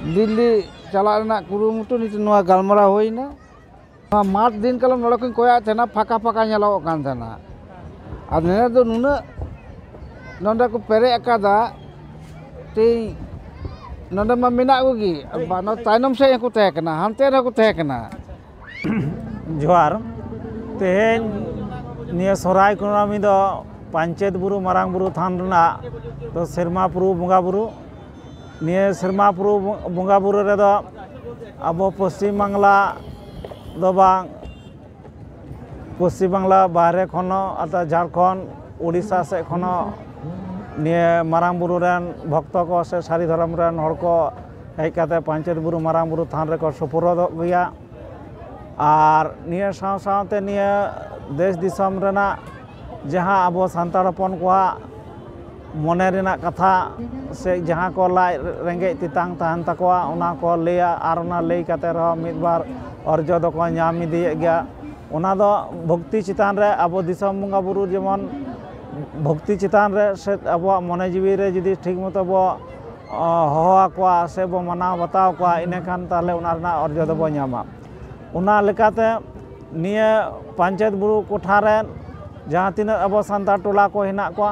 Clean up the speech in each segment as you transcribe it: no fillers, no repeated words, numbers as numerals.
दिल्ली चला कुरुमुटु नीति गलमारा होना माठ दिन कलम नोड़े को कोया फाका फाका ने दो नुना नोंडे को पेरे अकादा ते नोंडे मा मेना कोगी तायनम से को तहकना हानते रे को तहकना जोहार तेहेन निया सोराय कुनामी दो पंचायत बुरु मारांग बुरु थान रना तो सेरमा पुरु बंगा बुरु निया सेरमा पुरु बंगा बुरु रे दो अबो पश्चिम बांग्ला दो बांग पश्चिम बांग्ला बाहरे खनो अता झारखंड उड़ीसा से खनो निया मारांग बुरु रेन भक्त को से सारी धर्म रेन हर को हेज काते पंचायत बुरु मारांग बुरु थान रे को सुपुरद गया और निया साव सावते निया देश दिसम रेना जहाँ अब सान्ताड़ हपन को मने रेना कथा से जहाँ को लाई रेंगे तितांग तहन तकवा उना को लेया और उना लई काते रह मिद बार अर्जो दो को नाम इदिए गया उना दो भक्ति चितान रे अब दिसम बंगा बुरु जेमन भक्ति चितान रे से अब मने जीवी रे जदि ठीक मतो बो होआ को से बो मनाव बताव को इने खान ताले उना रना अर्जो दो बो नामा उना लेकाते निया पंचायत बुरु कोठा रे जहाँ तीन अब सान्ताड़ टोला को हेना को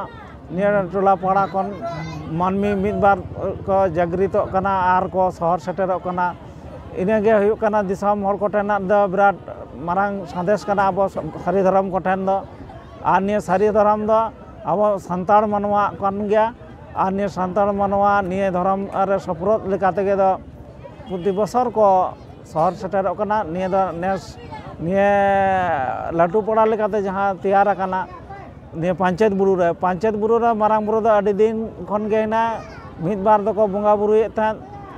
निया टोला पाड़ा कन मानमी मिद बार को जागृत कना आर को शहर सेटेरो कना इनेगे हुयुग कना दिसम हर कोठेना द बिराट मारांग संदेश कना अब सारी धर्म कोठेन दो आर निया सारी धर्म दो अब सान्ताड़ मानवा कन गया आर निया सान्ताड़ मानवा निया धर्म रे सपुरद लेकातेगे दो प्रति बছर को शहर सेटेरो कना निया दो नेस निया लाटू पड़ा लेकाते जहाँ तैयार कना निया पंचायत बुरु रे मारांग बुरु दो अडी दिन खन गे ना मिद बार दो को बंगा बुरुए थान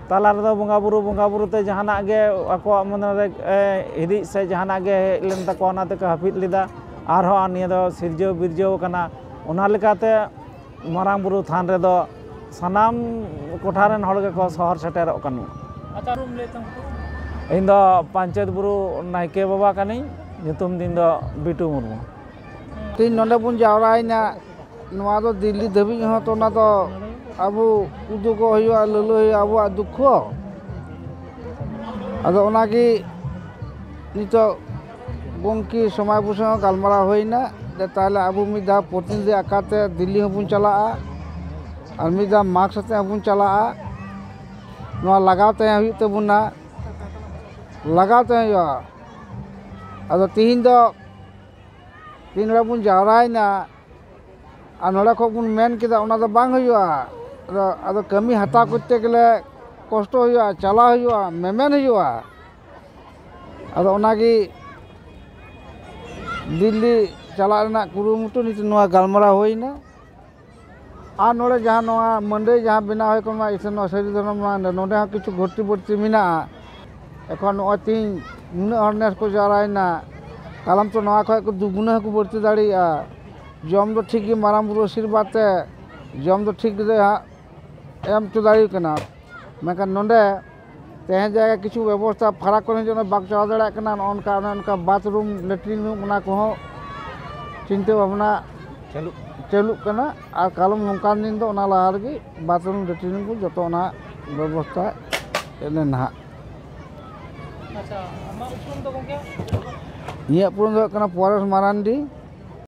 ताला रे दो बंगा बुरु ते जहाना गे आको मन रे हिदी से जहाना गे लेन तको ना ते हाफिद लिदा आर हो निया दो सिरजो बिरजो कना उना लेकाते मारांग बुरु थान रे दो सनाम कोठा रेन हड़ गे को शहर सेटेरो कन अच्छा रूम लेतम इन दो पंचायत बुरु नायके बाबा कनी नितुम दिन दो बिटू मुर्मू तीन नोंडे बुन जावरायना नवा दो दिल्ली धबी हो तो ना तो अब उदु को हुआ ललो अब दुख अदो ओनागी नितो गंकी समय बुसंग गलमारा होइना दे ताले अब मिदा प्रतिनिधि आकाते दिल्ली हबुन चला और मिदा मार्क्स ते हबुन चला नवा लगाते हुई तबुना लगाते हुआ अदो तीन दो तीन बुन जावरायना और नोड़ा को बुन मेन किदा ओना दो बांग हुआ अदो कमी हता करते गले कष्ट हुआ चला हुआ मेमेन हुआ अदो ओनागी दिल्ली चला रेना कुरुमुटु नीति नोआ गलमारा होइना और नोड़े जहाँ नोआ मंडे जहाँ बिना होय कोमा इसन सारी धर्म नोडे हाँ किछु घटी बर्ती मिना एखन नोआ तीन नुना हरनेस को जारायना कालम तो नोआ खय को दुगुना को बर्ती दाड़िया जम दो ठीक ही मारांग बुरु आशीर्वाद ते जम दो ठीक दे एम तो दाड़ी कना मेका नोंडे तेहे जायगा किछु व्यवस्था फराक करे जने बाग चला दाड़ा कना उनका बाथरूम लेट्रिन रूम उना को चिंता भावना चलू कना और कालम नोंकान दिन दो उना लाहार गे बाथरूम लेट्रिन को जतो उना व्यवस्था एने ना अच्छा अमा उपरम दो गंगे ये उपरम दो कना परेश मारांडी